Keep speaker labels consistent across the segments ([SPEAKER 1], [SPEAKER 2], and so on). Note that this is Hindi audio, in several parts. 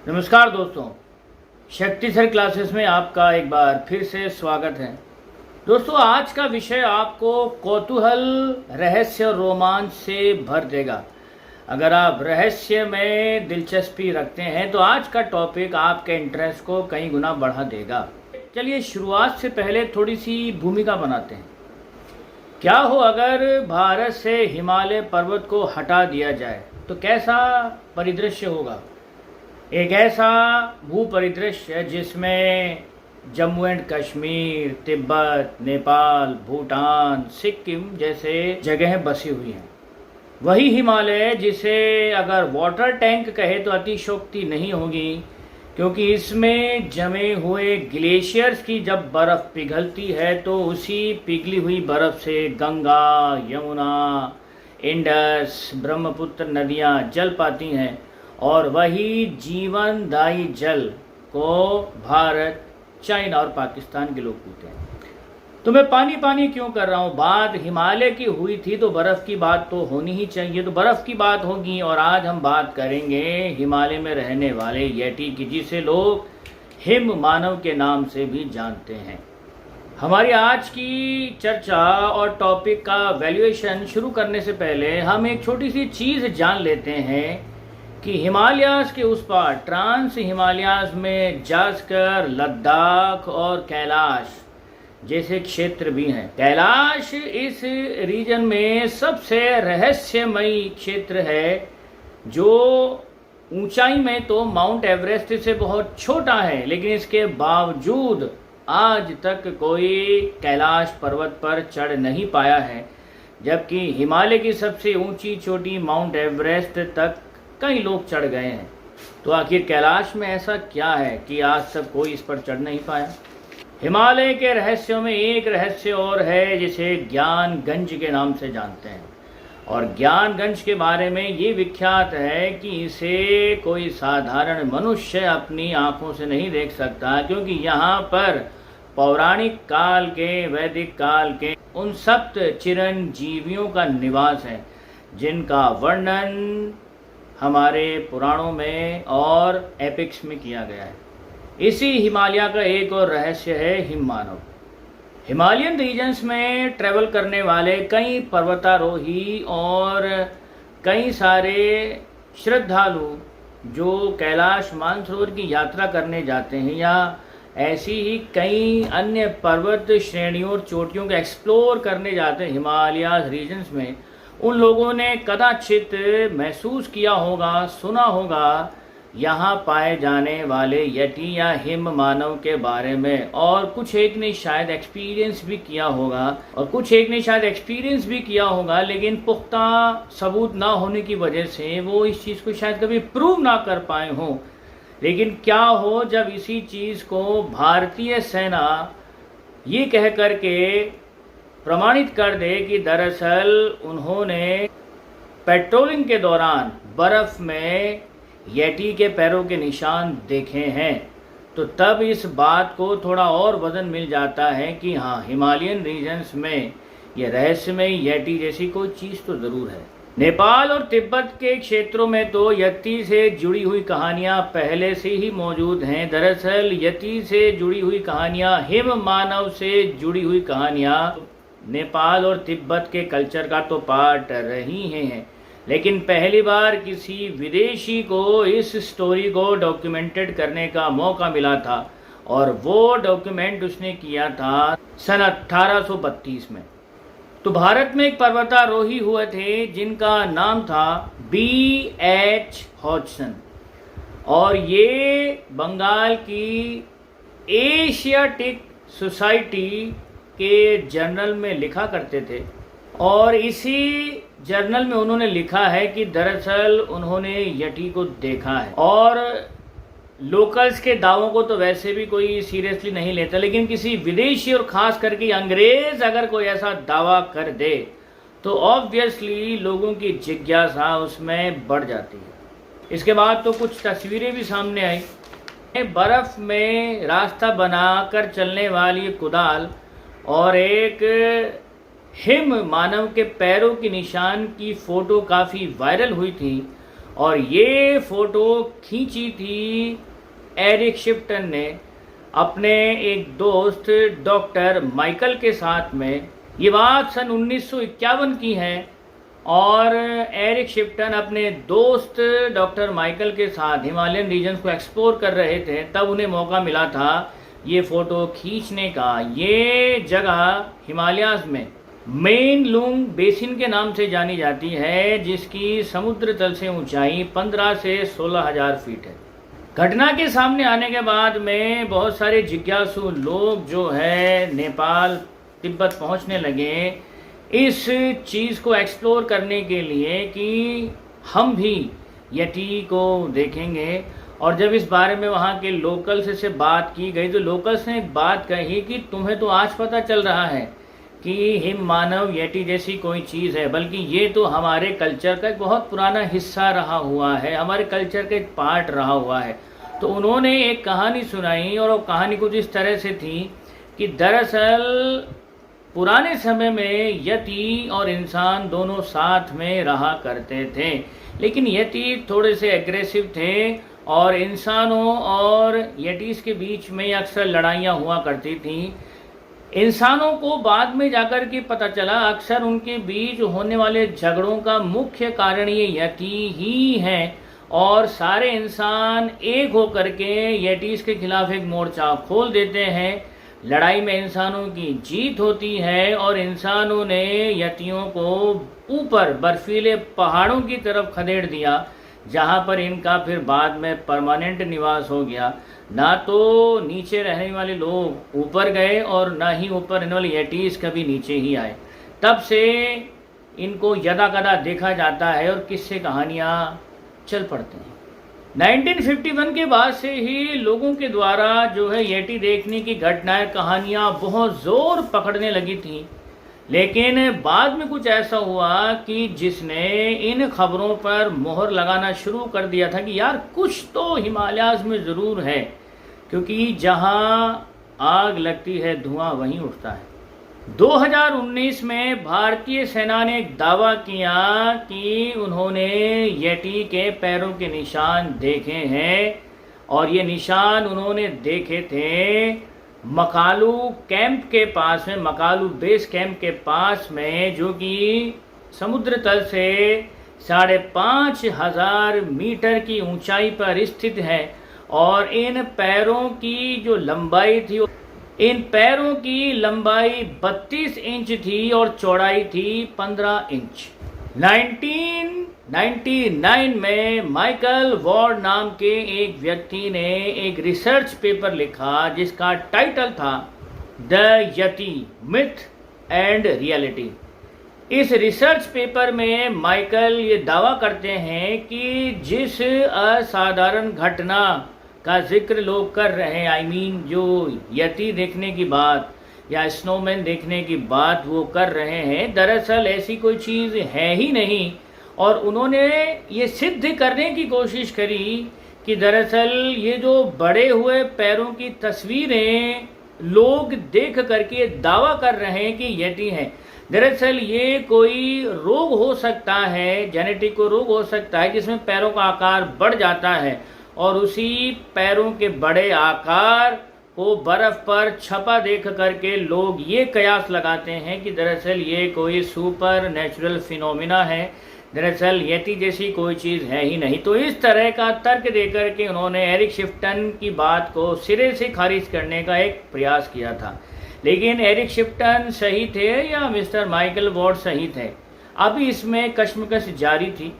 [SPEAKER 1] नमस्कार दोस्तों, शक्ति सर क्लासेस में आपका एक बार फिर से स्वागत है। दोस्तों, आज का विषय आपको कौतूहल, रहस्य और रोमांच से भर देगा। अगर आप रहस्य में दिलचस्पी रखते हैं तो आज का टॉपिक आपके इंटरेस्ट को कई गुना बढ़ा देगा। चलिए शुरुआत से पहले थोड़ी सी भूमिका बनाते हैं। क्या हो अगर भारत से हिमालय पर्वत को हटा दिया जाए तो कैसा परिदृश्य होगा। एक ऐसा भू परिदृश्य जिसमें जम्मू एंड कश्मीर, तिब्बत, नेपाल, भूटान, सिक्किम जैसे जगहें बसी हुई हैं। वही हिमालय जिसे अगर वाटर टैंक कहे तो अतिशयोक्ति नहीं होगी, क्योंकि इसमें जमे हुए ग्लेशियर्स की जब बर्फ़ पिघलती है तो उसी पिघली हुई बर्फ़ से गंगा, यमुना, इंडस, ब्रह्मपुत्र नदियाँ जल पाती हैं और वही जीवनदायी जल को भारत, चाइना और पाकिस्तान के लोग पीते हैं। तो मैं पानी पानी क्यों कर रहा हूँ। बात हिमालय की हुई थी तो बर्फ़ की बात तो होनी ही चाहिए, तो बर्फ़ की बात होगी। और आज हम बात करेंगे हिमालय में रहने वाले यटी की, जिसे लोग हिम मानव के नाम से भी जानते हैं। हमारी आज की चर्चा और टॉपिक का वैल्यूएशन शुरू करने से पहले हम एक छोटी सी चीज़ जान लेते हैं कि हिमालयाज़ के उस पार, ट्रांस हिमालयाज़ में जास्कर, लद्दाख और कैलाश जैसे क्षेत्र भी हैं। कैलाश इस रीजन में सबसे रहस्यमयी क्षेत्र है, जो ऊंचाई में तो माउंट एवरेस्ट से बहुत छोटा है, लेकिन इसके बावजूद आज तक कोई कैलाश पर्वत पर चढ़ नहीं पाया है, जबकि हिमालय की सबसे ऊंची चोटी माउंट एवरेस्ट तक कई लोग चढ़ गए हैं। तो आखिर कैलाश में ऐसा क्या है कि आज तक कोई इस पर चढ़ नहीं पाया। हिमालय के रहस्यों में एक रहस्य और है जिसे ज्ञानगंज के नाम से जानते हैं। और ज्ञानगंज के बारे में ये विख्यात है कि इसे कोई साधारण मनुष्य अपनी आंखों से नहीं देख सकता, क्योंकि यहाँ पर पौराणिक काल के, वैदिक काल के उन सप्त चिरंजीवियों का निवास है, जिनका वर्णन हमारे पुराणों में और एपिक्स में किया गया है। इसी हिमालय का एक और रहस्य है हिममानव। हिमालयन रीजन्स में ट्रैवल करने वाले कई पर्वतारोही और कई सारे श्रद्धालु जो कैलाश मानसरोवर की यात्रा करने जाते हैं, या ऐसी ही कई अन्य पर्वत श्रेणियों और चोटियों को एक्सप्लोर करने जाते हैं हिमालय रीजन्स में, उन लोगों ने कदाचित महसूस किया होगा, सुना होगा यहाँ पाए जाने वाले यटी या हिम मानव के बारे में। और कुछ एक ने शायद एक्सपीरियंस भी किया होगा, लेकिन पुख्ता सबूत ना होने की वजह से वो इस चीज़ को शायद कभी प्रूव ना कर पाए हों। लेकिन क्या हो जब इसी चीज़ को भारतीय सेना ये कह करके प्रमाणित कर दे कि दरअसल उन्होंने पेट्रोलिंग के दौरान बर्फ़ में यटी के पैरों के निशान देखे हैं, तो तब इस बात को थोड़ा और वजन मिल जाता है कि हाँ, हिमालयन रीजन्स में ये रहस्यमय यटी जैसी कोई चीज़ तो ज़रूर है। नेपाल और तिब्बत के क्षेत्रों में तो यति से जुड़ी हुई कहानियाँ पहले से ही मौजूद हैं। दरअसल यति से जुड़ी हुई कहानियाँ, हिम मानव से जुड़ी हुई कहानियाँ नेपाल और तिब्बत के कल्चर का तो पार्ट रही हैं, लेकिन पहली बार किसी विदेशी को इस स्टोरी को डॉक्यूमेंटेड करने का मौका मिला था, और वो डॉक्यूमेंट उसने किया था सन 1832 में। तो भारत में एक पर्वतारोही हुए थे जिनका नाम था B.H. हॉजसन, और ये बंगाल की एशियाटिक सोसाइटी के जर्नल में लिखा करते थे। और इसी जर्नल में उन्होंने लिखा है कि दरअसल उन्होंने यटी को देखा है। और लोकल्स के दावों को तो वैसे भी कोई सीरियसली नहीं लेता, लेकिन किसी विदेशी और ख़ास करके अंग्रेज़ अगर कोई ऐसा दावा कर दे तो ऑब्वियसली लोगों की जिज्ञासा उसमें बढ़ जाती है। इसके बाद तो कुछ तस्वीरें भी सामने आई। बर्फ़ में रास्ता बनाकर चलने वाली कुदाल और एक हिम मानव के पैरों की निशान की फ़ोटो काफ़ी वायरल हुई थी, और ये फोटो खींची थी एरिक शिप्टन ने अपने एक दोस्त डॉक्टर माइकल के साथ में। ये बात सन 1951 की है और एरिक शिप्टन अपने दोस्त डॉक्टर माइकल के साथ हिमालयन रीजन्स को एक्सप्लोर कर रहे थे, तब उन्हें मौका मिला था ये फ़ोटो खींचने का। ये जगह हिमालयाज़ में मेनलुंग बेसिन के नाम से जानी जाती है, जिसकी समुद्र तल से ऊंचाई 15 से 16,000 फीट है। घटना के सामने आने के बाद में बहुत सारे जिज्ञासु लोग जो है नेपाल तिब्बत पहुंचने लगे इस चीज़ को एक्सप्लोर करने के लिए कि हम भी यटी को देखेंगे। और जब इस बारे में वहाँ के लोकल्स से बात की गई तो लोकल्स ने एक बात कही कि तुम्हें तो आज पता चल रहा है कि हिम मानव यटी जैसी कोई चीज़ है, बल्कि ये तो हमारे कल्चर का एक बहुत पुराना हिस्सा रहा हुआ है, हमारे कल्चर का एक पार्ट रहा हुआ है। तो उन्होंने एक कहानी सुनाई और वो कहानी कुछ इस तरह से थी कि दरअसल पुराने समय में यति और इंसान दोनों साथ में रहा करते थे, लेकिन यति थोड़े से एग्रेसिव थे और इंसानों और यटीज़ के बीच में अक्सर लड़ाइयाँ हुआ करती थीं। इंसानों को बाद में जाकर के पता चला अक्सर उनके बीच होने वाले झगड़ों का मुख्य कारण ये यति ही है और सारे इंसान एक होकर के यटीज़ के खिलाफ एक मोर्चा खोल देते हैं। लड़ाई में इंसानों की जीत होती है और इंसानों ने यतियों को ऊपर बर्फीले पहाड़ों की तरफ खदेड़ दिया, जहाँ पर इनका फिर बाद में परमानेंट निवास हो गया। ना तो नीचे रहने वाले लोग ऊपर गए और ना ही ऊपर रहने वाले यटीज़ कभी नीचे ही आए। तब से इनको यदा कदा देखा जाता है और किस्से कहानियाँ चल पड़ते हैं। 1951 के बाद से ही लोगों के द्वारा जो है यटी देखने की घटनाएं कहानियाँ बहुत ज़ोर पकड़ने लगी थी, लेकिन बाद में कुछ ऐसा हुआ कि जिसने इन खबरों पर मोहर लगाना शुरू कर दिया था कि यार कुछ तो हिमालयाज़ में ज़रूर है, क्योंकि जहां आग लगती है धुआं वहीं उठता है। 2019 में भारतीय सेना ने एक दावा किया कि उन्होंने यटी के पैरों के निशान देखे हैं और ये निशान उन्होंने देखे थे मकालू कैंप के पास में, मकालू बेस कैंप के पास में, जो कि समुद्र तल से 5,500 मीटर की ऊंचाई पर स्थित है। और इन पैरों की जो लंबाई थी, इन पैरों की लंबाई 32 इंच थी और चौड़ाई थी 15 इंच। 1999 में माइकल वॉर्ड नाम के एक व्यक्ति ने एक रिसर्च पेपर लिखा जिसका टाइटल था the yeti myth and reality. इस रिसर्च पेपर में माइकल ये दावा करते हैं कि जिस असाधारण घटना का जिक्र लोग कर रहे हैं, जो यति देखने की बात या स्नोमैन देखने की बात वो कर रहे हैं, दरअसल ऐसी कोई चीज़ है ही नहीं। और उन्होंने ये सिद्ध करने की कोशिश करी कि दरअसल ये जो बड़े हुए पैरों की तस्वीरें लोग देख करके दावा कर रहे हैं कि यति हैं, दरअसल ये कोई रोग हो सकता है, जेनेटिक को रोग हो सकता है जिसमें पैरों का आकार बढ़ जाता है और उसी पैरों के बड़े आकार को बर्फ पर छपा देख करके लोग ये कयास लगाते हैं कि दरअसल ये कोई सुपर नेचुरल फिनोमिना है, दरअसल यति जैसी कोई चीज़ है ही नहीं। तो इस तरह का तर्क देकर के उन्होंने एरिक शिप्टन की बात को सिरे से खारिज करने का एक प्रयास किया था। लेकिन एरिक शिप्टन सही थे या मिस्टर माइकल वॉर्ड सही थे, अभी इसमें कश्मकश जारी थी।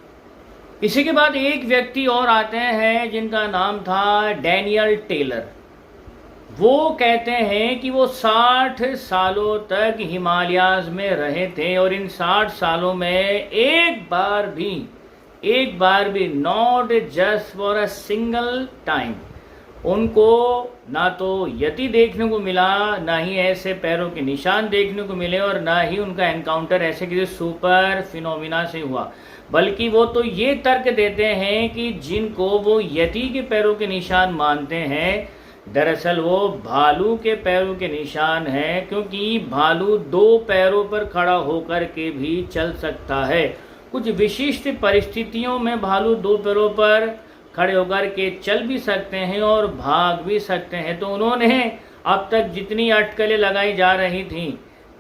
[SPEAKER 1] इसी के बाद एक व्यक्ति और आते हैं जिनका नाम था डैनियल टेलर। वो कहते हैं कि वो 60 सालों तक हिमालयाज़ में रहे थे और इन 60 सालों में एक बार भी not just for a single time उनको ना तो यति देखने को मिला, ना ही ऐसे पैरों के निशान देखने को मिले और ना ही उनका एनकाउंटर ऐसे किसी सुपर फिनोमिना से हुआ, बल्कि वो तो ये तर्क देते हैं कि जिनको वो यति के पैरों के निशान मानते हैं, दरअसल वो भालू के पैरों के निशान हैं, क्योंकि भालू 2 पैरों पर खड़ा होकर के भी चल सकता है। कुछ विशिष्ट परिस्थितियों में भालू दो पैरों पर खड़े होकर के चल भी सकते हैं और भाग भी सकते हैं। तो उन्होंने अब तक जितनी अटकलें लगाई जा रही थी,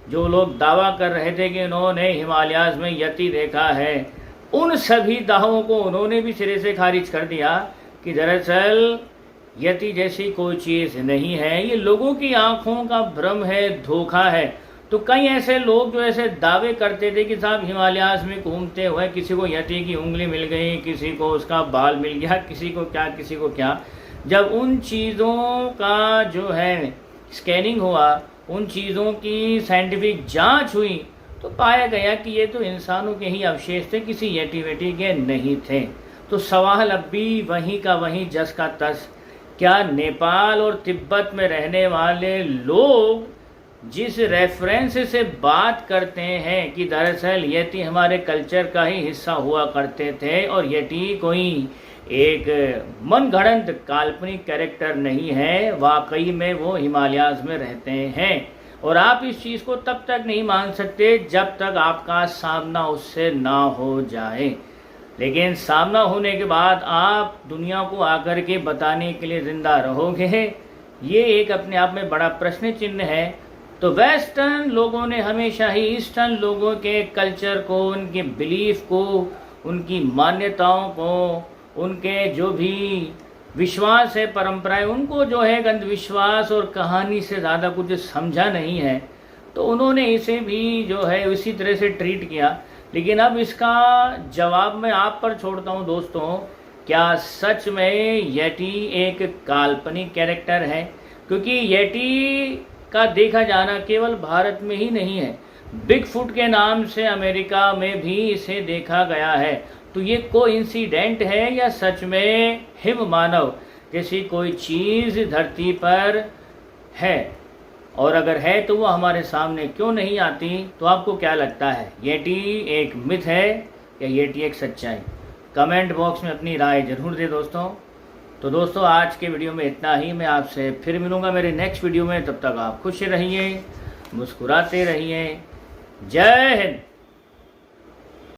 [SPEAKER 1] जो लोग दावा कर रहे थे कि उन्होंने हिमालयाज़ में यति देखा है, उन सभी दावों को उन्होंने भी सिरे से खारिज कर दिया कि दरअसल यति जैसी कोई चीज़ नहीं है, ये लोगों की आंखों का भ्रम है, धोखा है। तो कई ऐसे लोग जो ऐसे दावे करते थे कि साहब हिमालयाज़ में घूमते हुए किसी को यति की उंगली मिल गई, किसी को उसका बाल मिल गया, किसी को क्या किसी को क्या। जब उन चीज़ों का जो है स्कैनिंग हुआ, उन चीज़ों की साइंटिफिक जांच हुई, तो पाया गया कि ये तो इंसानों के ही अवशेष थे, किसी यति वेटी के नहीं थे। तो सवाल अब भी वहीं का वहीं, जस का तस। क्या नेपाल और तिब्बत में रहने वाले लोग जिस रेफरेंस से बात करते हैं कि दरअसल यति हमारे कल्चर का ही हिस्सा हुआ करते थे और यति कोई एक मनगढ़ंत काल्पनिक कैरेक्टर नहीं है, वाकई में वो हिमालयाज़ में रहते हैं। और आप इस चीज़ को तब तक नहीं मान सकते जब तक आपका सामना उससे ना हो जाए। लेकिन सामना होने के बाद आप दुनिया को आकर के बताने के लिए ज़िंदा रहोगे, ये एक अपने आप में बड़ा प्रश्न चिन्ह है। तो वेस्टर्न लोगों ने हमेशा ही ईस्टर्न लोगों के कल्चर को, उनके बिलीफ को, उनकी मान्यताओं को, उनके जो भी विश्वास है, परंपराएं, उनको जो है अंधविश्वास और कहानी से ज़्यादा कुछ समझा नहीं है। तो उन्होंने इसे भी जो है इसी तरह से ट्रीट किया। लेकिन अब इसका जवाब मैं आप पर छोड़ता हूँ दोस्तों, क्या सच में यति एक काल्पनिक कैरेक्टर है? क्योंकि यति का देखा जाना केवल भारत में ही नहीं है, बिग फुट के नाम से अमेरिका में भी इसे देखा गया है। तो ये कोइंसिडेंट है या सच में हिम मानव जैसी कोई चीज़ धरती पर है? और अगर है तो वो हमारे सामने क्यों नहीं आती? तो आपको क्या लगता है, यति एक मिथ है या यति एक सच्चाई? कमेंट बॉक्स में अपनी राय जरूर दे दोस्तों। तो दोस्तों आज के वीडियो में इतना ही। मैं आपसे फिर मिलूँगा मेरे नेक्स्ट वीडियो में। तब तक आप खुश रहिए, मुस्कुराते रहिए। जय हिंद।